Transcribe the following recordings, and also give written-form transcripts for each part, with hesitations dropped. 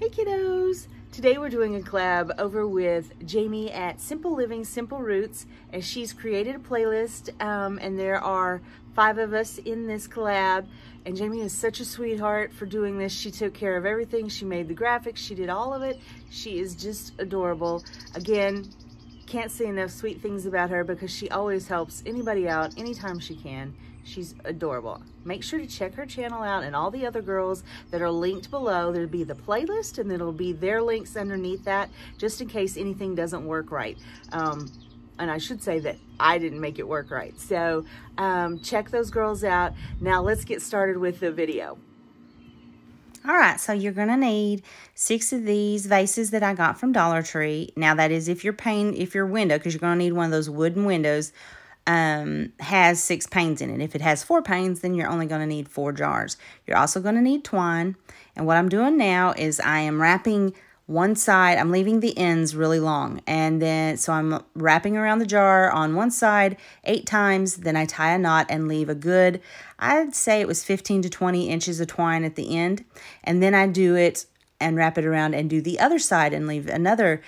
Hey kiddos! Today we're doing a collab over with Jamie at Simple Living, Simple Roots, and she's created a playlist and there are 5 of us in this collab, and Jamie is such a sweetheart for doing this. She took care of everything. She made the graphics. She did all of it. She is just adorable. Again, can't say enough sweet things about her because she always helps anybody out anytime she can. She's adorable. Make sure to check her channel out and all the other girls that are linked below. There'll be the playlist and it'll be their links underneath that, just in case anything doesn't work right. And I should say that I didn't make it work right. So check those girls out. Now let's get started with the video. All right, so you're gonna need 6 of these vases that I got from Dollar Tree. Now that is if your window, because you're gonna need one of those wooden windows, has 6 panes in it. If it has 4 panes, then you're only gonna need 4 jars. You're also gonna need twine. And what I'm doing now is I am wrapping one side. I'm leaving the ends really long. And then, so I'm wrapping around the jar on one side 8 times. Then I tie a knot and leave a good, I'd say it was 15 to 20 inches of twine at the end. And then I do it and wrap it around and do the other side and leave another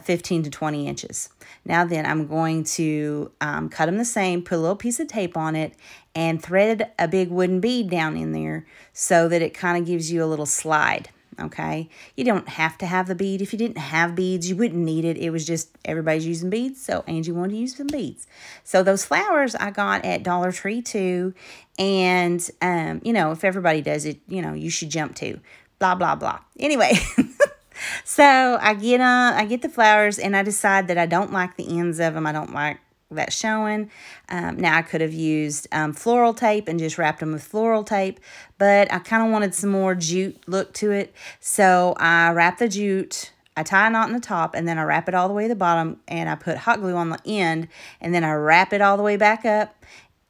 15 to 20 inches. Now then I'm going to cut them the same, put a little piece of tape on it, and thread a big wooden bead down in there so that it kind of gives you a little slide. Okay, you don't have to have the bead. If you didn't have beads, you wouldn't need it. It was just everybody's using beads, so Angie wanted to use some beads. So those flowers I got at Dollar Tree too, and you know, if everybody does it, you know, you should jump too. Blah blah blah. Anyway, so I get the flowers, and I decide that I don't like the ends of them. I don't like that showing. Now I could have used floral tape and just wrapped them with floral tape, but I kind of wanted some more jute look to it. So I wrap the jute, I tie a knot in the top, and then I wrap it all the way to the bottom, and I put hot glue on the end, and then I wrap it all the way back up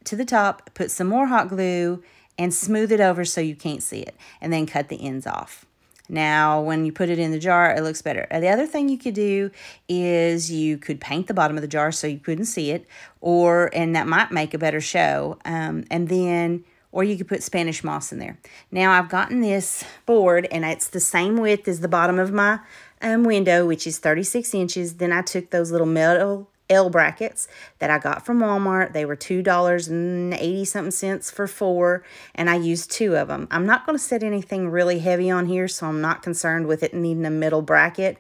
to the top, put some more hot glue, and smooth it over so you can't see it, and then cut the ends off. Now, when you put it in the jar, it looks better. The other thing you could do is you could paint the bottom of the jar so you couldn't see it, and that might make a better show. Or you could put Spanish moss in there. Now, I've gotten this board, and it's the same width as the bottom of my window, which is 36 inches. Then I took those little metal L brackets that I got from Walmart. They were $2.80-something for 4, and I used 2 of them. I'm not going to set anything really heavy on here, so I'm not concerned with it needing a middle bracket.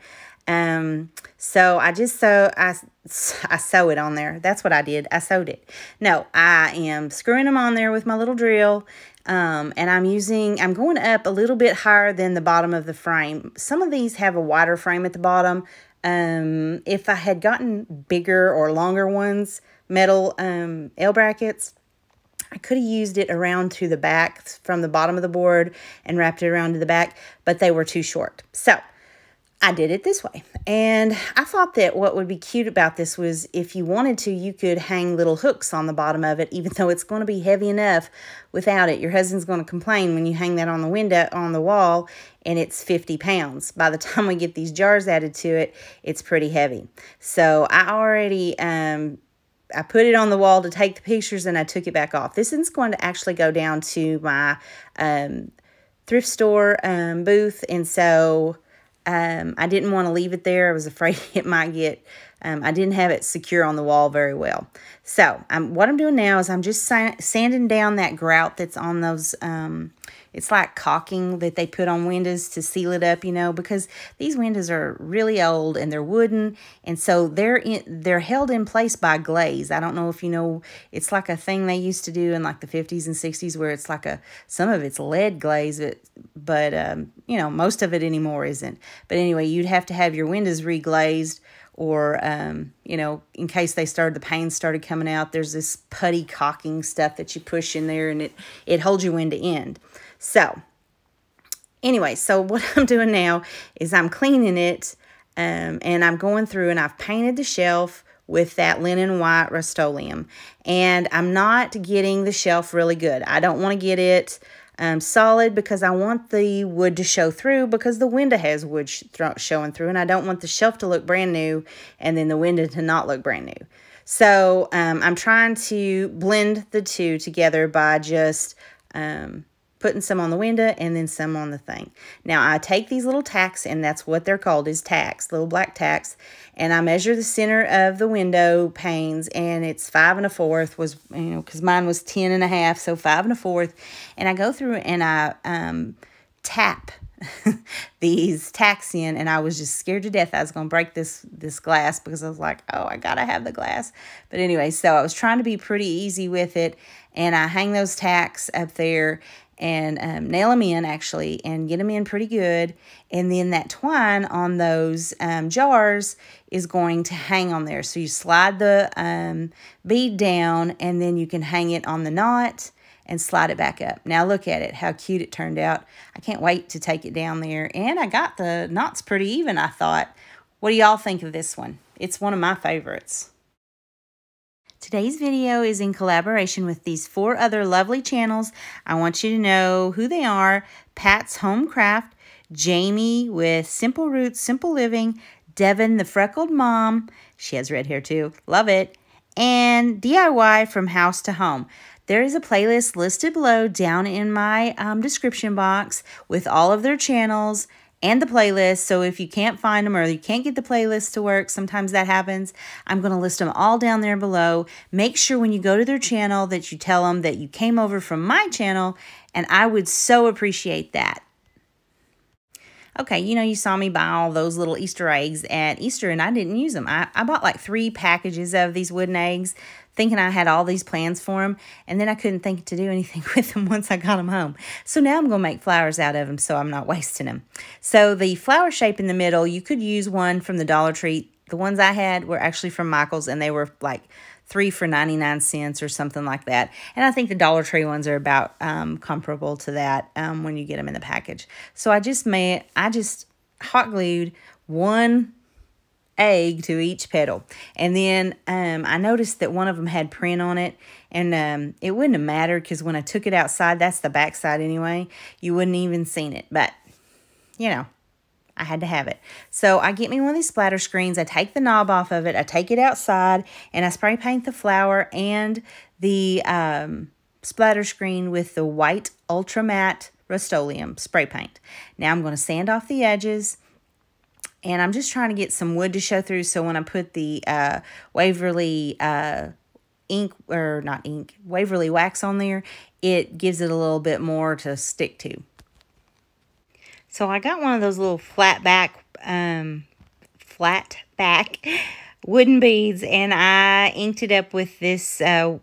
So I sew it on there. That's what I did. I sewed it. No, I am screwing them on there with my little drill. And I'm going up a little bit higher than the bottom of the frame. Some of these have a wider frame at the bottom. If I had gotten bigger or longer ones, metal L brackets, I could have used it around to the back from the bottom of the board and wrapped it around to the back, but they were too short. So I did it this way. And I thought that what would be cute about this was if you wanted to, you could hang little hooks on the bottom of it, even though it's going to be heavy enough without it. Your husband's going to complain when you hang that on the window, on the wall, and it's 50 pounds. By the time we get these jars added to it, it's pretty heavy. So I already, I put it on the wall to take the pictures, and I took it back off. This is going to actually go down to my thrift store booth, and so I didn't want to leave it there. I was afraid it might get, I didn't have it secure on the wall very well. So what I'm doing now is I'm just sanding down that grout that's on those, it's like caulking that they put on windows to seal it up, you know, because these windows are really old and they're wooden, and so they're held in place by glaze. I don't know if you know, it's like a thing they used to do in like the 50s and 60s where it's like some of it's lead glaze, but you know, most of it anymore isn't. But anyway, you'd have to have your windows reglazed, or you know, in case the panes started coming out, there's this putty caulking stuff that you push in there, and it holds you end to end. So anyway, so what I'm doing now is I'm cleaning it, and I'm going through, and I've painted the shelf with that linen white Rust-Oleum, and I'm not getting the shelf really good. I don't want to get it solid because I want the wood to show through, because the window has wood showing through, and I don't want the shelf to look brand new and then the window to not look brand new. So I'm trying to blend the two together by just putting some on the window and then some on the thing. Now, I take these little tacks, and that's what they're called, is tacks, little black tacks, and I measure the center of the window panes, and it's 5 1/4 was, you know, because mine was 10 1/2, so 5 1/4, and I go through and I tap these tacks in, and I was just scared to death I was going to break this glass, because I was like, oh, I gotta have the glass. But anyway, so I was trying to be pretty easy with it, and I hang those tacks up there and nail them in, actually, and get them in pretty good. And then that twine on those jars is going to hang on there. So you slide the bead down, and then you can hang it on the knot and slide it back up. Now look at it, how cute it turned out. I can't wait to take it down there. And I got the knots pretty even, I thought. What do y'all think of this one? It's one of my favorites. Today's video is in collaboration with these 4 other lovely channels. I want you to know who they are: Pat's Home Craft, Jamie with Simple Roots, Simple Living, Devin the Freckled Mom, she has red hair too, love it, and DIY from House to Home. There is a playlist listed below down in my description box with all of their channels and the playlist. So if you can't find them or you can't get the playlist to work, sometimes that happens, I'm going to list them all down there below. Make sure when you go to their channel that you tell them that you came over from my channel, and I would so appreciate that. Okay, you know, you saw me buy all those little Easter eggs at Easter, and I didn't use them. I bought like 3 packages of these wooden eggs, thinking I had all these plans for them, and then I couldn't think to do anything with them once I got them home. So now I'm going to make flowers out of them, so I'm not wasting them. So the flower shape in the middle, you could use one from the Dollar Tree. The ones I had were actually from Michael's, and they were like 3 for 99 cents or something like that. And I think the Dollar Tree ones are about comparable to that when you get them in the package. So I just hot glued 1 egg to each petal, and then I noticed that one of them had print on it, and it wouldn't have mattered because when I took it outside, that's the back side anyway, you wouldn't even seen it, but you know, I had to have it. So I get me one of these splatter screens, I take the knob off of it, I take it outside, and I spray paint the flower and the splatter screen with the white ultra matte Rust-Oleum spray paint. Now I'm going to sand off the edges, and I'm just trying to get some wood to show through, so when I put the Waverly Waverly wax on there, it gives it a little bit more to stick to. So I got one of those little flat back wooden beads, and I inked it up with this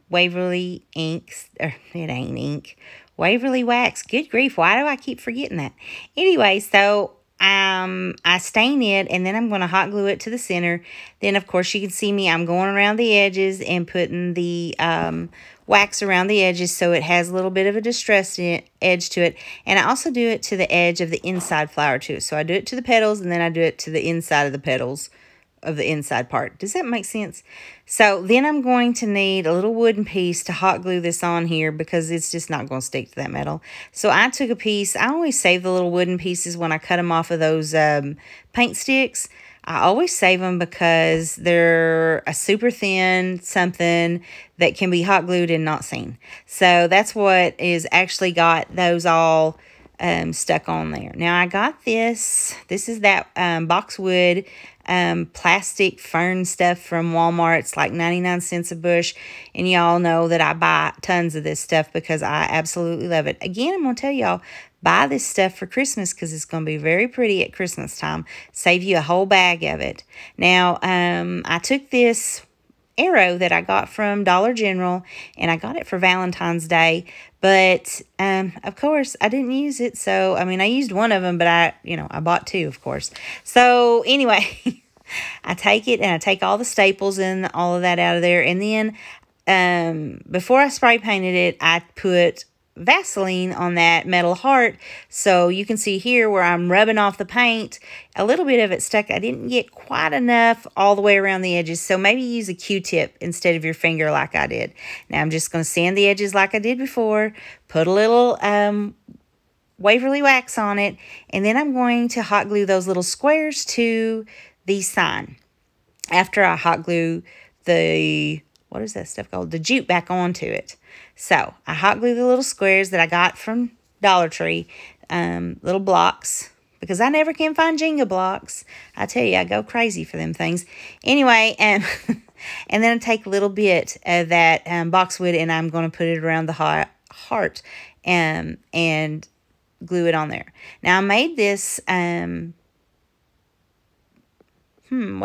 Waverly inks, or it ain't ink, Waverly wax. Good grief, why do I keep forgetting that? Anyway, so I stain it, and then I'm going to hot glue it to the center. Then, of course, you can see me, I'm going around the edges and putting the wax around the edges so it has a little bit of a distressed edge to it. And I also do it to the edge of the inside flower too. So I do it to the petals, and then I do it to the inside of the petals of the inside part. Does that make sense? So then I'm going to need a little wooden piece to hot glue this on here, because it's just not going to stick to that metal. So I took a piece. I always save the little wooden pieces when I cut them off of those paint sticks. I always save them because they're a super thin something that can be hot glued and not seen. So that's what is actually got those all stuck on there. Now I got this. This is that boxwood plastic fern stuff from Walmart. It's like 99 cents a bush, and y'all know that I buy tons of this stuff because I absolutely love it. Again, I'm going to tell y'all, buy this stuff for Christmas because it's going to be very pretty at Christmas time. Save you a whole bag of it. Now, I took this arrow that I got from Dollar General, and I got it for Valentine's Day, but of course I didn't use it. So I mean, I used one of them, but I bought 2, of course. So anyway, I take it and I take all the staples and all of that out of there, and then before I spray painted it, I put Vaseline on that metal heart. So you can see here where I'm rubbing off the paint, a little bit of it stuck. I didn't get quite enough all the way around the edges, so maybe use a Q-tip instead of your finger like I did. Now I'm just going to sand the edges like I did before, put a little Waverly wax on it, and then I'm going to hot glue those little squares to the sign. After I hot glue the, what is that stuff called? The jute back onto it. So I hot glue the little squares that I got from Dollar Tree, little blocks, because I never can find Jenga blocks. I tell you, I go crazy for them things. Anyway, and then I take a little bit of that boxwood, and I'm going to put it around the heart and glue it on there. Now, I made this, what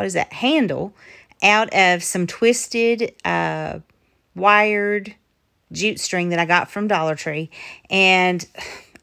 is that, handle out of some twisted wired jute string that I got from Dollar Tree. And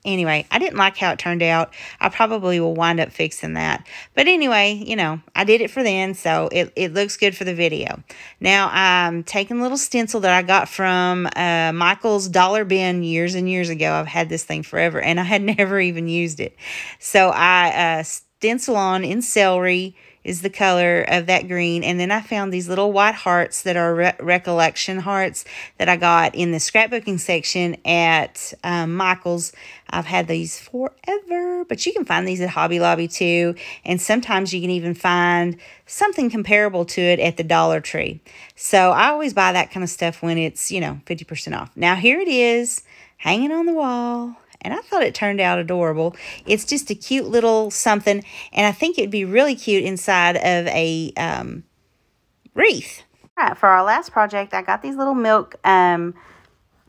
anyway, I didn't like how it turned out. I probably will wind up fixing that. But anyway, you know, I did it for then, so it looks good for the video. Now, I'm taking a little stencil that I got from Michael's Dollar Bin years and years ago. I've had this thing forever, and I had never even used it. So I stencil on in celery is the color of that green. And then I found these little white hearts that are recollection hearts that I got in the scrapbooking section at Michael's. I've had these forever, but you can find these at Hobby Lobby too. And sometimes you can even find something comparable to it at the Dollar Tree. So I always buy that kind of stuff when it's, you know, 50% off. Now here it is, hanging on the wall. And I thought it turned out adorable. It's just a cute little something. And I think it'd be really cute inside of a wreath. All right, for our last project, I got these little milk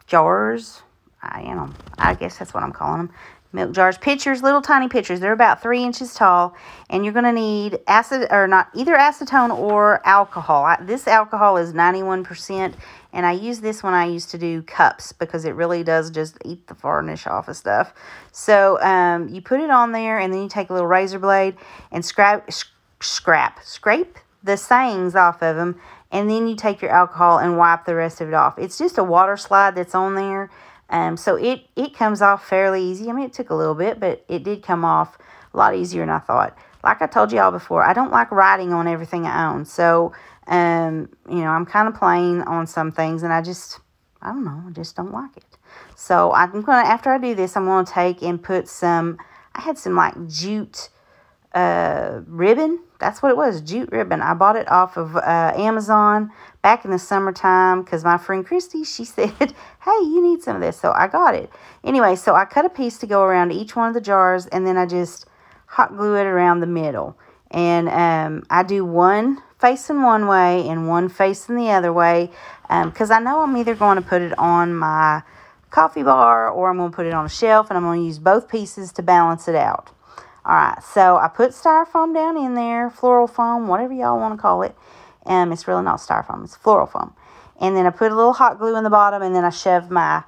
jars. I guess that's what I'm calling them. Milk jars, pitchers, little tiny pitchers. They're about 3 inches tall. And you're going to need either acetone or alcohol. This alcohol is 91%. And I use this when I used to do cups because it really does just eat the varnish off of stuff. So you put it on there, and then you take a little razor blade and scrape the sayings off of them. And then you take your alcohol and wipe the rest of it off. It's just a water slide that's on there. So it comes off fairly easy. I mean, it took a little bit, but it did come off a lot easier than I thought. Like I told y'all before, I don't like writing on everything I own. So, you know, I'm kind of plain on some things, and I just don't like it. So I'm going to, after I do this, I'm going to take and put some, I had some like jute ribbon. That's what it was, jute ribbon. I bought it off of Amazon back in the summertime because my friend Christy, she said, hey, you need some of this. So I got it. Anyway, so I cut a piece to go around each one of the jars, and then I just hot glue it around the middle. And I do one facing one way and one facing the other way because I know I'm either going to put it on my coffee bar or I'm going to put it on a shelf, and I'm going to use both pieces to balance it out. All right, so I put styrofoam down in there, floral foam, whatever y'all want to call it. It's really not styrofoam, it's floral foam. And then I put a little hot glue in the bottom, and then I shove my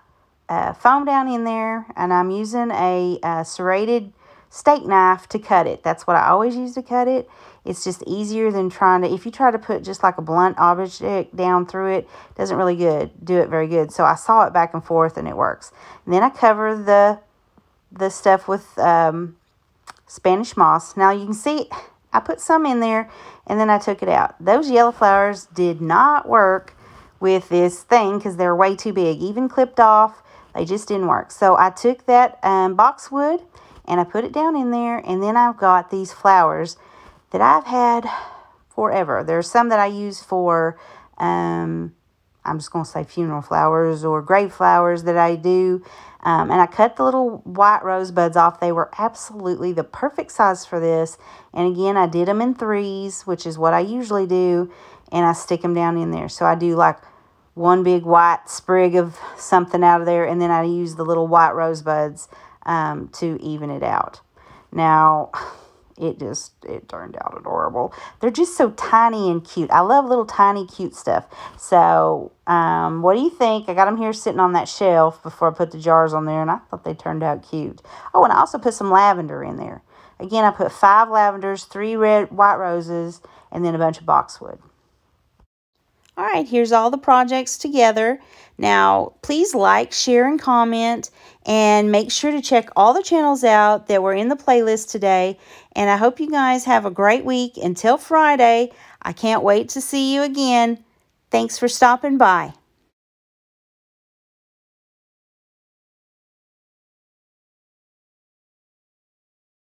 foam down in there, and I'm using a serrated steak knife to cut it. That's what I always use to cut it. It's just easier than trying to, if you try to put just like a blunt object down through it, it doesn't really do it very good. So I saw it back and forth, and it works. And then I cover the stuff with Spanish moss. Now you can see I put some in there, and then I took it out. Those yellow flowers did not work with this thing because they're way too big. Even clipped off, they just didn't work. So I took that boxwood, and I put it down in there, and then I've got these flowers that I've had forever. There's some that I use for, I'm just going to say funeral flowers or grave flowers that I do. And I cut the little white rosebuds off. They were absolutely the perfect size for this. And again, I did them in 3s, which is what I usually do. And I stick them down in there. So I do like one big white sprig of something out of there. And then I use the little white rosebuds to even it out. Now, it turned out adorable. They're just so tiny and cute. I love little tiny cute stuff. So, what do you think? I got them here sitting on that shelf before I put the jars on there, and I thought they turned out cute. Oh, and I also put some lavender in there. Again, I put 5 lavenders, 3 white roses, and then a bunch of boxwood. All right, here's all the projects together. Now, please like, share, and comment, and make sure to check all the channels out that were in the playlist today. And I hope you guys have a great week. Until Friday, I can't wait to see you again. Thanks for stopping by.